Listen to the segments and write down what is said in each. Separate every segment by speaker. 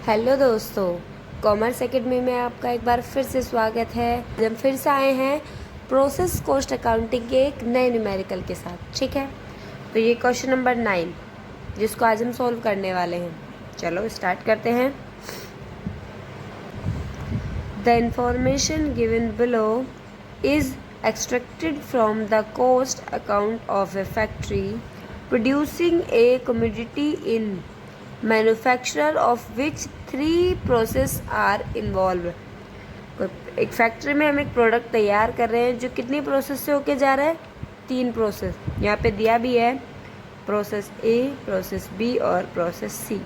Speaker 1: Hello दोस्तों, commerce academy में आपका एक बार फिर से स्वागत है। हम फिर से आए हैं प्रोसेस कॉस्ट अकाउंटिंग के एक नए न्यूमेरिकल के साथ। ठीक है, तो ये क्वेश्चन नंबर 9 जिसको आज हम सॉल्व करने वाले हैं। चलो स्टार्ट करते हैं। The information given below is extracted from the cost account of a factory producing a commodity in manufacturer of which 3 process are involve. एक फैक्ट्री में हम एक प्रोडक्ट तैयार कर रहे हैं जो कितनी प्रोसेस से होके जा रहा है, 3 प्रोसेस। यहाँ पे दिया भी है प्रोसेस ए, प्रोसेस बी और प्रोसेस सी।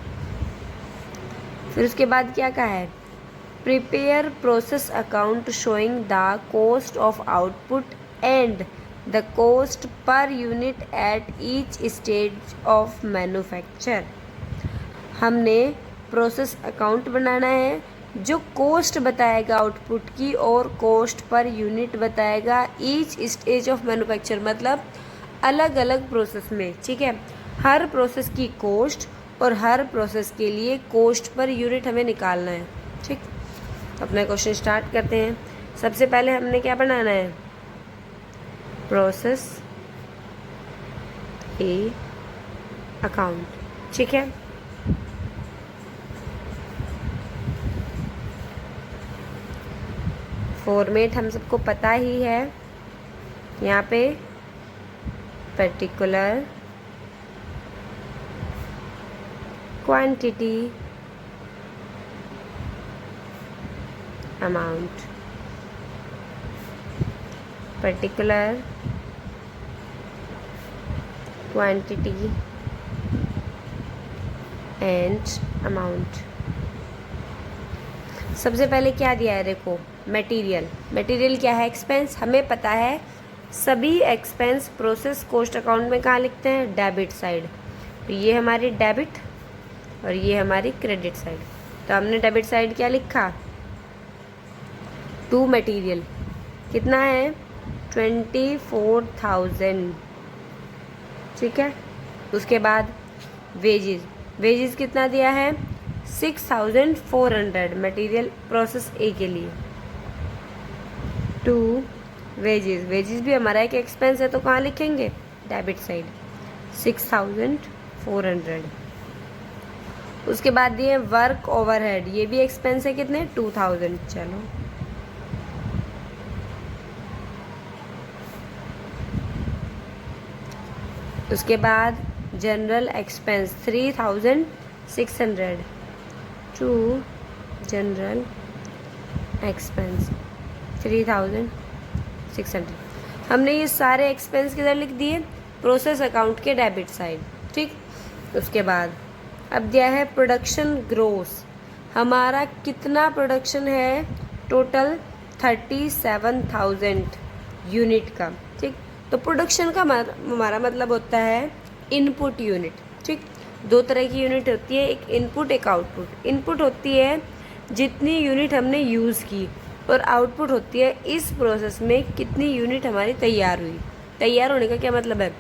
Speaker 1: फिर उसके बाद क्या कहा है, prepare process account showing the cost of output and the cost per unit at each stage of manufacture. हमने प्रोसेस अकाउंट बनाना है जो कॉस्ट बताएगा आउटपुट की और कॉस्ट पर यूनिट बताएगा ईच स्टेज ऑफ मैन्युफैक्चर, मतलब अलग अलग प्रोसेस में। ठीक है, हर प्रोसेस की कॉस्ट और हर प्रोसेस के लिए कॉस्ट पर यूनिट हमें निकालना है। ठीक, अपना क्वेश्चन स्टार्ट करते हैं। सबसे पहले हमने क्या बनाना है, प्रोसेस ए अकाउंट। ठीक है, फॉर्मेट हम सबको पता ही है। यहाँ पे particular quantity amount, particular quantity and amount. सबसे पहले क्या दिया है, देखो मटेरियल। मटेरियल क्या है, एक्सपेंस। हमें पता है सभी एक्सपेंस प्रोसेस कॉस्ट अकाउंट में कहाँ लिखते हैं, डेबिट साइड। तो ये हमारी डेबिट और ये हमारी क्रेडिट साइड। तो हमने डेबिट साइड क्या लिखा, 2 मटेरियल कितना है, 24,000। ठीक है, उसके बाद वेजेस। वेजेस कितना दिया है, 6,400 मटेरियल प्रोसेस ए के लिए। 2 वेजेस। वेजेस भी हमारा एक एक्सपेंस है तो कहाँ लिखेंगे, डेबिट साइड, 6,400। उसके बाद दिए वर्क ओवरहेड, ये भी एक्सपेंस है, कितने, 2,000। चलो उसके बाद general expense 3,600 to general expense 3,600। हमने ये सारे एक्सपेंस किधर लिख दिए, प्रोसेस अकाउंट के डेबिट साइड। ठीक, उसके बाद अब दिया है प्रोडक्शन ग्रोस। हमारा कितना प्रोडक्शन है, टोटल 37,000 यूनिट का। ठीक, तो प्रोडक्शन का हमारा मतलब होता है इनपुट यूनिट। ठीक, 2 तरह की यूनिट होती है, एक इनपुट एक आउटपुट। इनपुट होती है जितनी यूनिट हमने यूज़ की, और आउटपुट होती है इस प्रोसेस में कितनी यूनिट हमारी तैयार हुई। तैयार होने का क्या मतलब है,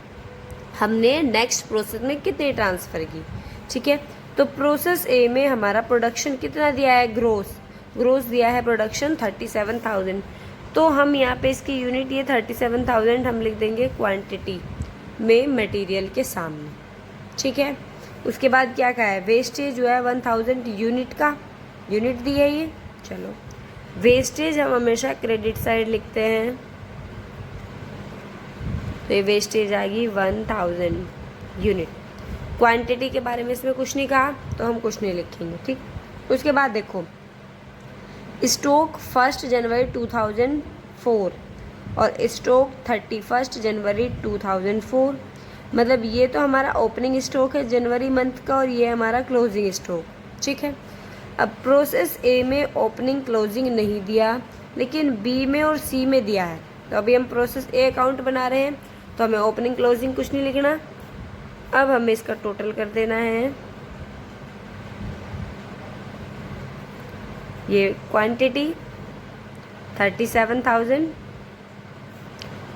Speaker 1: हमने नेक्स्ट प्रोसेस में कितनी ट्रांसफ़र की। ठीक है, तो प्रोसेस ए में हमारा प्रोडक्शन कितना दिया है, ग्रोस। ग्रोस दिया है प्रोडक्शन 37,000। तो हम यहाँ पे इसकी यूनिट ये 37,000 हम लिख देंगे क्वांटिटी में मटेरियल के सामने। ठीक है, उसके बाद क्या कहा है, वेस्टेज जो है 1,000 यूनिट का, यूनिट दी है ये। चलो वेस्टेज हम हमेशा क्रेडिट साइड लिखते हैं, तो ये वेस्टेज आ गई 1,000 यूनिट। क्वांटिटी के बारे में इसमें कुछ नहीं कहा तो हम कुछ नहीं लिखेंगे। ठीक, उसके बाद देखो स्टॉक 1 जनवरी 2004 और स्टॉक 31 जनवरी 2004। मतलब ये तो हमारा ओपनिंग स्टॉक है जनवरी मंथ का और ये हमारा क्लोजिंग स्टॉक। ठीक है, अब प्रोसेस ए में ओपनिंग क्लोजिंग नहीं दिया, लेकिन बी में और सी में दिया है। तो अभी हम प्रोसेस ए अकाउंट बना रहे हैं तो हमें ओपनिंग क्लोजिंग कुछ नहीं लिखना। अब हमें इसका टोटल कर देना है। ये क्वांटिटी 37,000,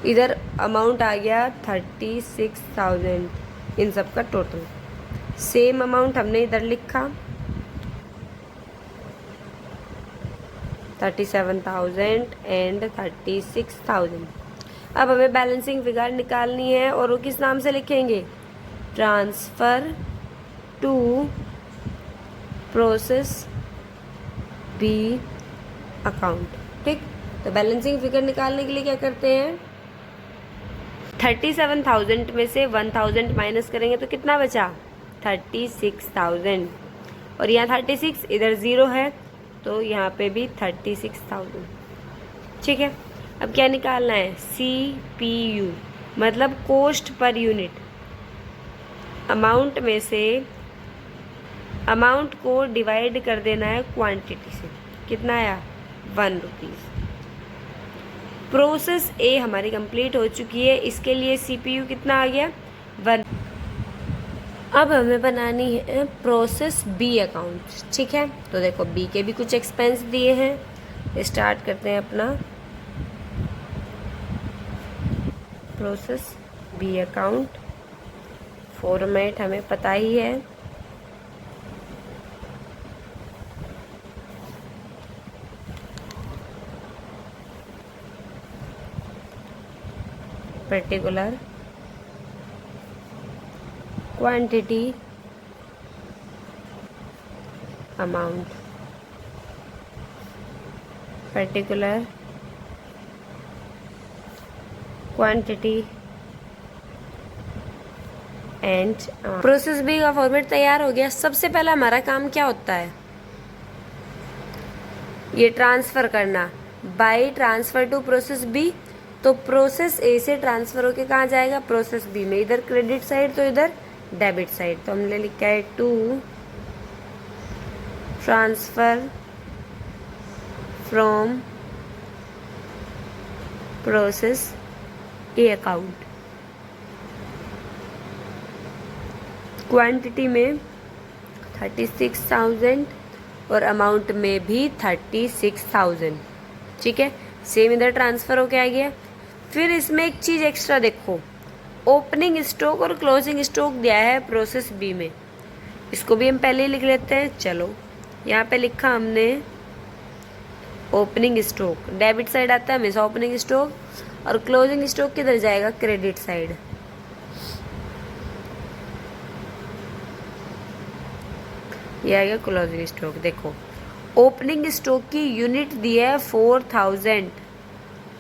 Speaker 1: इधर अमाउंट आ गया 36,000, इन सब का टोटल। सेम अमाउंट हमने इधर लिखा। 37,000 एंड 36,000। अब हमें बैलेंसिंग फिगर निकालनी है और वो किस नाम से लिखेंगे? Transfer to process B account. ठीक, तो बैलेंसिंग फिगर निकालने के लिए क्या करते हैं? 37,000 में से 1,000 माइनस करेंगे तो कितना बचा? 36,000। और यहाँ 36, इधर 0 है तो यहाँ पे भी 36,000। ठीक है, अब क्या निकालना है? CPU मतलब कॉस्ट पर यूनिट। अमाउंट में से अमाउंट को डिवाइड कर देना है क्वांटिटी से। कितना आया? 1 रुपीज़। प्रोसेस ए हमारी कंप्लीट हो चुकी है, इसके लिए CPU कितना आ गया? 1। अब हमें बनानी है प्रोसेस बी अकाउंट। ठीक है, तो देखो बी के भी कुछ एक्सपेंस दिए हैं। स्टार्ट करते हैं अपना प्रोसेस बी अकाउंट। फॉर्मेट हमें पता ही है, particular quantity amount, particular quantity and process B का फॉर्मेट तैयार हो गया। सबसे पहला हमारा काम क्या होता है? ये ट्रांसफ़र करना। By transfer to process B, तो प्रोसेस ए से ट्रांसफ़र होके कहाँ जाएगा? प्रोसेस बी में। इधर क्रेडिट साइड तो इधर डेबिट साइड, तो हमने लिखा है to transfer from process A account. Quantity में 36,000 और अमाउंट में भी 36,000। ठीक है, सेम इधर ट्रांसफ़र होके आ गया। फिर इसमें एक चीज़ एक्स्ट्रा देखो, ओपनिंग स्टॉक और क्लोजिंग स्टॉक दिया है प्रोसेस बी में। इसको भी हम पहले ही लिख लेते हैं। चलो, यहाँ पे लिखा हमने ओपनिंग स्टॉक, डेबिट साइड आता है हमेशा ओपनिंग स्टॉक, और क्लोजिंग स्टॉक किधर जाएगा? Credit side. ये आ गया क्लोजिंग स्टॉक। देखो ओपनिंग स्टॉक की यूनिट दी है 4,000,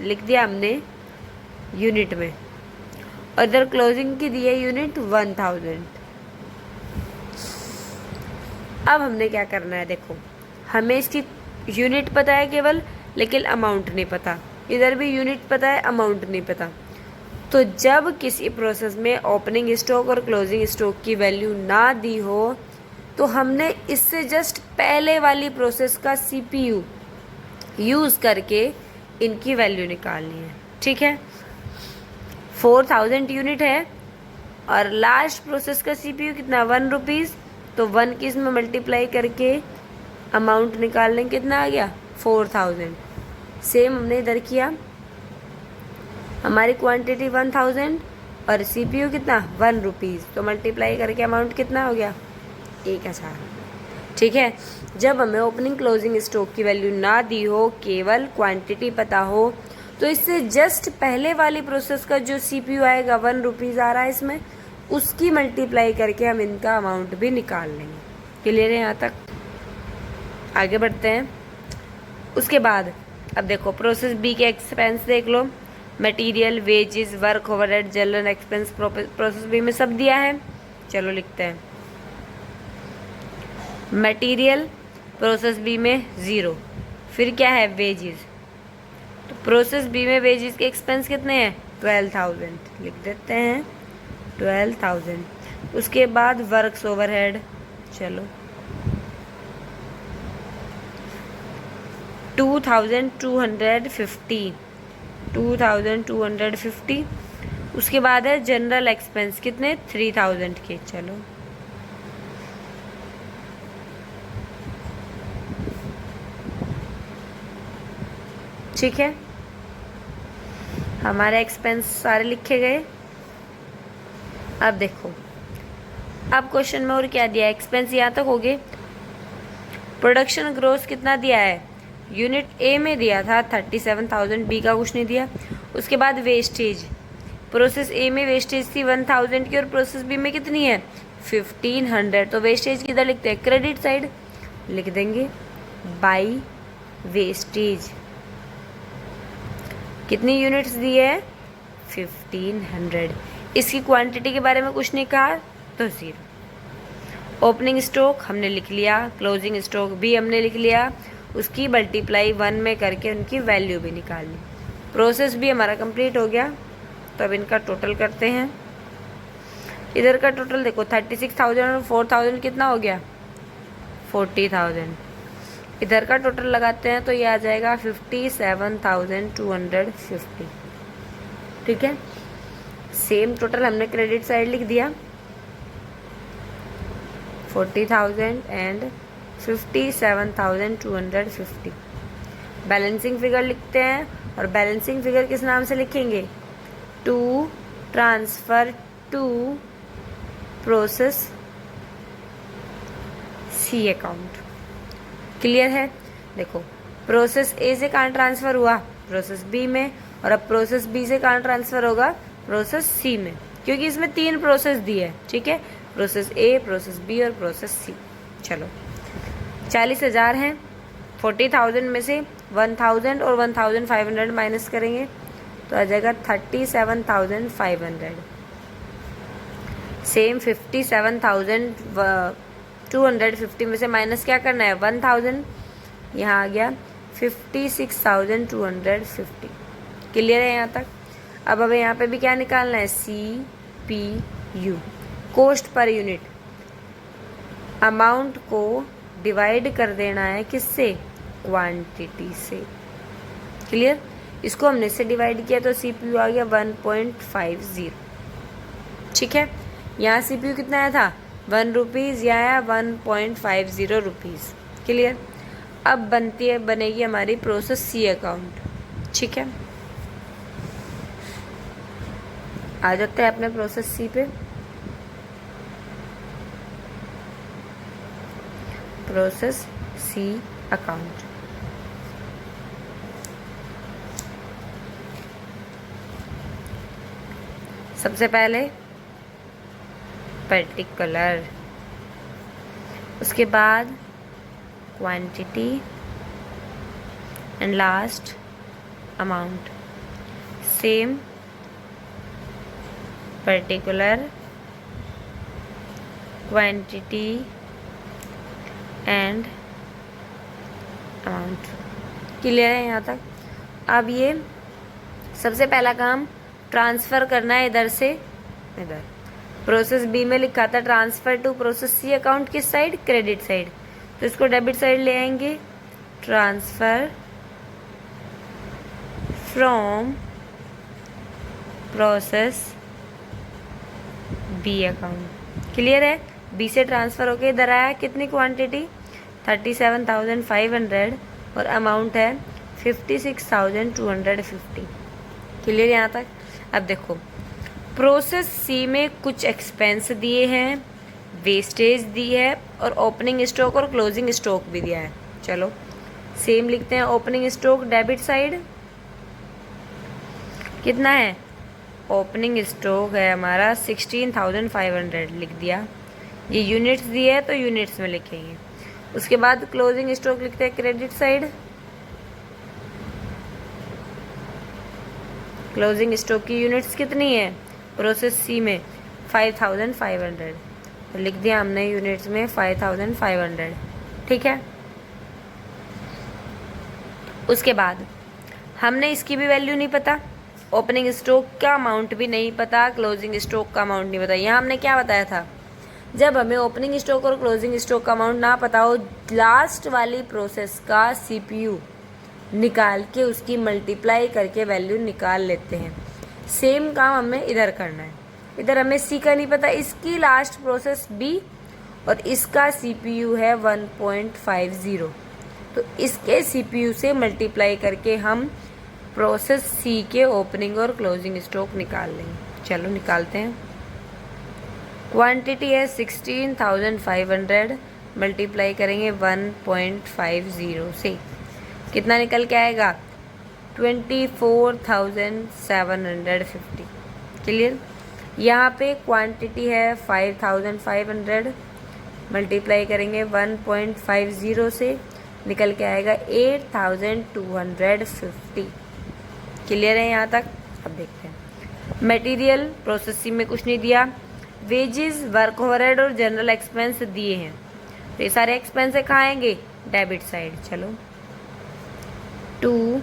Speaker 1: लिख दिया हमने यूनिट में, और इधर क्लोजिंग की दी है यूनिट 1,000। अब हमने क्या करना है? देखो हमें इसकी यूनिट पता है केवल, लेकिन अमाउंट नहीं पता। इधर भी यूनिट पता है, अमाउंट नहीं पता। तो जब किसी प्रोसेस में ओपनिंग स्टॉक और क्लोजिंग स्टॉक की वैल्यू ना दी हो, तो हमने इससे जस्ट पहले वाली प्रोसेस का CPU यूज़ करके इनकी वैल्यू निकालनी है। ठीक है, 4,000 यूनिट है और लास्ट प्रोसेस का CPU कितना? 1 रुपीज़। तो 1 की इसमें मल्टीप्लाई करके अमाउंट निकाल लें, कितना आ गया? 4,000। सेम हमने इधर किया, हमारी क्वांटिटी 1,000 और CPU कितना? 1 रुपीज़। तो मल्टीप्लाई करके अमाउंट कितना हो गया? 1,000। ठीक है, जब हमें ओपनिंग क्लोजिंग स्टॉक की वैल्यू ना दी हो, केवल क्वांटिटी पता हो, तो इससे जस्ट पहले वाली प्रोसेस का जो CPU आएगा 1 रुपीज़ आ रहा है इसमें, उसकी मल्टीप्लाई करके हम इनका अमाउंट भी निकाल लेंगे। क्लियर है यहाँ तक? आगे बढ़ते हैं। उसके बाद अब देखो प्रोसेस बी के एक्सपेंस देख लो। Material, wages, work overhead, general expense process B में सब दिया है। चलो लिखते हैं। मटेरियल प्रोसेस बी में 0। फिर क्या है? वेजेस। तो प्रोसेस बी में वेजेस के एक्सपेंस कितने हैं? 12,000। लिख देते हैं 12,000। उसके बाद वर्क्स ओवरहेड, चलो 2,250। 2,250। उसके बाद है जनरल एक्सपेंस, कितने? 3,000 के। चलो ठीक है, हमारे एक्सपेंस सारे लिखे गए। अब देखो, अब क्वेश्चन में और क्या दिया है? एक्सपेंस यहाँ तक हो गए। प्रोडक्शन ग्रोथ कितना दिया है? यूनिट ए में दिया था 37,000, बी का कुछ नहीं दिया। उसके बाद वेस्टेज, प्रोसेस ए में वेस्टेज थी 1000 की और प्रोसेस बी में कितनी है 1500। तो वेस्टेज किधर लिखते हैं, क्रेडिट साइड लिख देंगे बाई वेस्टेज। कितनी यूनिट्स दी है 1500। इसकी क्वांटिटी के बारे में कुछ नहीं कहा तो 0। ओपनिंग स्टॉक हमने लिख लिया, क्लोजिंग स्टॉक भी हमने लिख लिया, उसकी मल्टीप्लाई 1 में करके उनकी वैल्यू भी निकाल ली। प्रोसेस भी हमारा कंप्लीट हो गया। तो अब इनका टोटल करते हैं। इधर का टोटल देखो 36,000 और 4,000 कितना हो गया 40,000। इधर का टोटल लगाते हैं तो ये आ जाएगा 57,250। ठीक है, सेम टोटल हमने क्रेडिट साइड लिख दिया 40,000 एंड 57,250। बैलेंसिंग फिगर लिखते हैं और बैलेंसिंग फिगर किस नाम से लिखेंगे, to transfer to process C account. Clear है। देखो प्रोसेस ए से कहाँ ट्रांसफ़र हुआ, प्रोसेस बी में, और अब प्रोसेस बी से कहाँ ट्रांसफ़र होगा, प्रोसेस सी में, क्योंकि इसमें 3 प्रोसेस दी है। ठीक है, प्रोसेस ए, प्रोसेस बी और प्रोसेस सी। चलो 40,000 हैं, 40,000 में से 1,000 और 1,500 माइनस करेंगे तो आ जाएगा 37,500। सेम 57,250 में से माइनस क्या करना है 1,000, यहाँ आ गया 56,250। क्लियर है यहाँ तक। अब हमें यहाँ पे भी क्या निकालना है, CPU, cost per unit. Amount को डिवाइड कर देना है किससे, क्वांटिटी से। क्लियर, इसको हमने इससे डिवाइड किया तो CPU आ गया 1.50। ठीक है, यहाँ CPU कितना आया था 1 रुपीज़, यहाँ आया 1.50 रुपीज़। क्लियर। अब बनेगी हमारी प्रोसेस सी अकाउंट। ठीक है, आ जाते हैं अपने प्रोसेस सी पे। प्रोसेस सी अकाउंट, सबसे पहले पर्टिकुलर, उसके बाद quantity and last amount. Same particular, quantity and amount. Clear है यहाँ तक। अब ये सबसे पहला काम ट्रांसफ़र करना है इधर से इधर। प्रोसेस बी में लिखा था transfer to process C account, किस साइड, क्रेडिट साइड, तो इसको डेबिट साइड ले आएंगे। Transfer from process B account. Clear है, बी से ट्रांसफ़र होके इधर आया, कितनी क्वांटिटी 37,500 और अमाउंट है 56,250। क्लियर यहाँ तक। अब देखो प्रोसेस सी में कुछ एक्सपेंस दिए हैं, वेस्टेज दी है और ओपनिंग स्टॉक और क्लोजिंग स्टॉक भी दिया है। चलो सेम लिखते हैं। ओपनिंग स्टॉक डेबिट साइड कितना है, ओपनिंग स्टॉक है हमारा 16,500 लिख दिया। ये यूनिट्स दी है तो यूनिट्स में लिखेंगे। उसके बाद क्लोजिंग स्टॉक लिखते हैं क्रेडिट साइड। क्लोजिंग स्टॉक की यूनिट्स कितनी है प्रोसेस सी में 5,500, तो लिख दिया हमने यूनिट्स में 5,500। ठीक है, उसके बाद हमने इसकी भी वैल्यू नहीं पता, ओपनिंग स्टॉक का अमाउंट भी नहीं पता, क्लोजिंग स्टॉक का अमाउंट नहीं पता। यहाँ हमने क्या बताया था, जब हमें ओपनिंग स्टॉक और क्लोजिंग स्टॉक का अमाउंट ना पता हो, लास्ट वाली प्रोसेस का CPU निकाल के उसकी मल्टीप्लाई करके वैल्यू निकाल लेते हैं। सेम काम हमें इधर करना है। इधर हमें सी का नहीं पता, इसकी लास्ट प्रोसेस B और इसका CPU है 1.50, तो इसके CPU से मल्टीप्लाई करके हम प्रोसेस सी के ओपनिंग और क्लोजिंग स्टॉक निकाल लेंगे। चलो निकालते हैं। क्वांटिटी है 16,500, मल्टीप्लाई करेंगे 1.50 से। कितना निकल के आएगा 24,750। क्लियर। यहाँ पे क्वांटिटी है 5,500, मल्टीप्लाई करेंगे 1.50 से, निकल के आएगा 8,250। क्लियर है यहाँ तक। अब देखते हैं मटेरियल प्रोसेस सी में कुछ नहीं दिया, वेजेस, वर्क ओवरहेड और जनरल एक्सपेंस दिए हैं, तो ये सारे एक्सपेंस कहाँ आएंगे, डेबिट साइड। चलो टू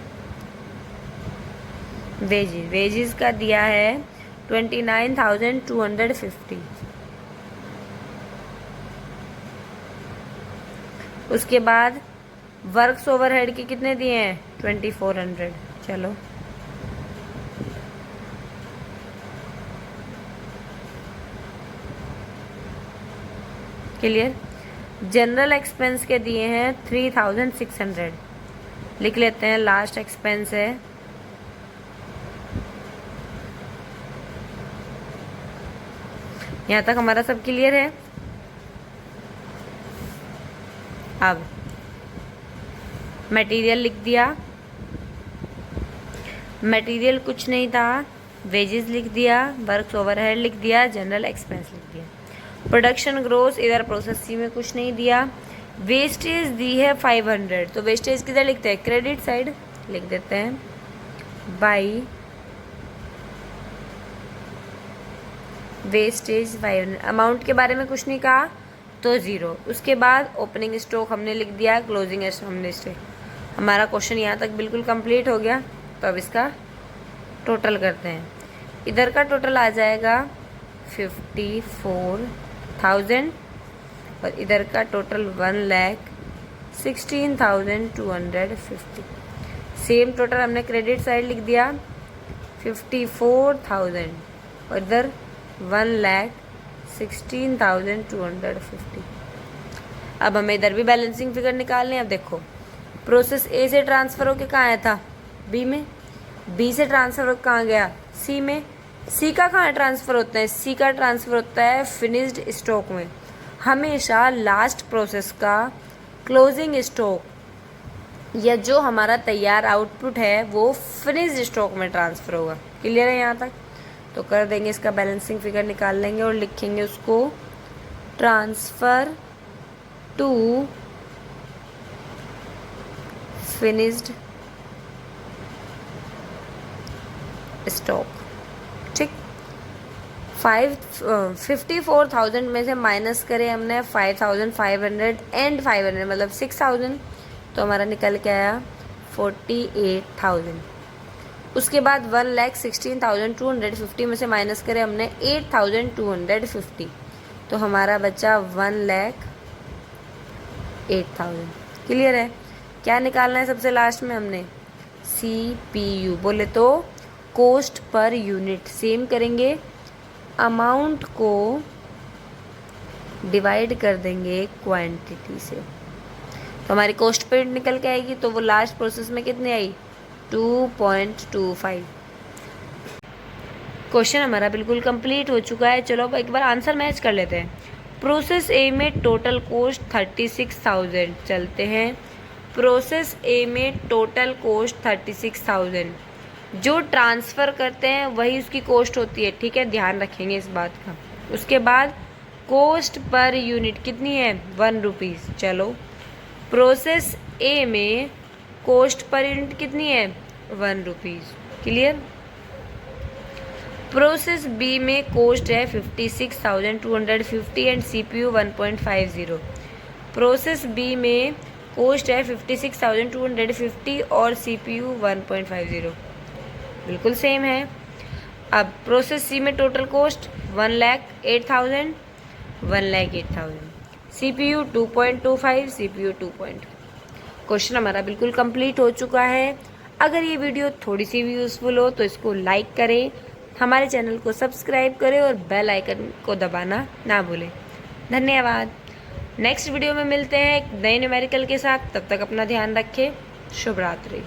Speaker 1: वेजेस, वेजेस का दिया है 29,250। उसके बाद वर्क्स ओवरहेड के कितने दिए हैं 2,400। चलो क्लियर। जनरल एक्सपेंस के दिए हैं 3,600, लिख लेते हैं, लास्ट एक्सपेंस है। यहाँ तक हमारा सब क्लियर है। अब मटेरियल लिख दिया, मटेरियल कुछ नहीं था, वेजेस लिख दिया, वर्क्स ओवरहेड लिख दिया, जनरल एक्सपेंस लिख दिया। प्रोडक्शन ग्रोस इधर प्रोसेस सी में कुछ नहीं दिया, वेस्टेज दी है 500, तो वेस्टेज किधर लिखते हैं, क्रेडिट साइड लिख देते हैं, बाई वेस्टेज 500। अमाउंट के बारे में कुछ नहीं कहा तो 0। उसके बाद ओपनिंग स्टॉक हमने लिख दिया, क्लोजिंग हमने स्टॉक। हमारा क्वेश्चन यहाँ तक बिल्कुल कंप्लीट हो गया। तो अब इसका टोटल करते हैं। इधर का टोटल आ जाएगा 54,000 और इधर का टोटल 1,16,250। सेम टोटल हमने क्रेडिट साइड लिख दिया 54,000 और इधर 1,16,250। अब हमें इधर भी बैलेंसिंग फिगर निकालनी है। अब देखो प्रोसेस ए से ट्रांसफ़र होकर कहाँ आया था, बी में, बी से ट्रांसफ़र होकर कहाँ गया, सी में, सी का कहाँ ट्रांसफ़र होता है, सी का ट्रांसफ़र होता है फिनिश्ड स्टॉक में। हमेशा लास्ट प्रोसेस का क्लोजिंग स्टॉक या जो हमारा तैयार आउटपुट है वो फिनिश्ड स्टॉक में ट्रांसफ़र होगा। क्लियर है यहाँ तक। तो कर देंगे, इसका बैलेंसिंग फिगर निकाल लेंगे और लिखेंगे उसको ट्रांसफ़र टू फिनिश्ड स्टॉक। ठीक, 54,000 में से माइनस करें हमने 5,500 एंड 500 मतलब 6,000, तो हमारा निकल के आया 48,000। उसके बाद 1,16,250 में से माइनस करें हमने 8,250, तो हमारा बचा 1,08,000। क्लियर है। क्या निकालना है सबसे लास्ट में हमने, CPU, बोले तो कॉस्ट पर यूनिट। सेम करेंगे, अमाउंट को डिवाइड कर देंगे क्वांटिटी से, तो हमारी कॉस्ट पर यूनिट निकल के आएगी। तो वो लास्ट प्रोसेस में कितनी आई, 2.25। क्वेश्चन हमारा बिल्कुल कंप्लीट हो चुका है। चलो अब एक बार आंसर मैच कर लेते हैं। प्रोसेस ए में टोटल कॉस्ट 36,000। चलते हैं, प्रोसेस ए में टोटल कॉस्ट 36,000। जो ट्रांसफ़र करते हैं वही उसकी कॉस्ट होती है, ठीक है, ध्यान रखेंगे इस बात का। उसके बाद कॉस्ट पर यूनिट कितनी है, 1 रुपीज़। चलो प्रोसेस ए में कॉस्ट पर यूनिट कितनी है, 1 रुपीज़। क्लियर। प्रोसेस बी में कॉस्ट है 56,250 एंड CPU 1.50। प्रोसेस बी में कॉस्ट है 56,250 और CPU 1.50, बिल्कुल सेम है। अब प्रोसेस सी में total cost 1,08,000, 1,08,000, CPU 2.25, CPU 2. Question हमारा बिल्कुल कंप्लीट हो चुका है। अगर ये वीडियो थोड़ी सी भी यूज़फुल हो तो इसको लाइक करें, हमारे चैनल को सब्सक्राइब करें और बेल आइकन को दबाना ना भूलें। धन्यवाद। नेक्स्ट वीडियो में मिलते हैं एक नए न्यूमेरिकल के साथ। तब तक अपना ध्यान रखें। शुभ रात्रि।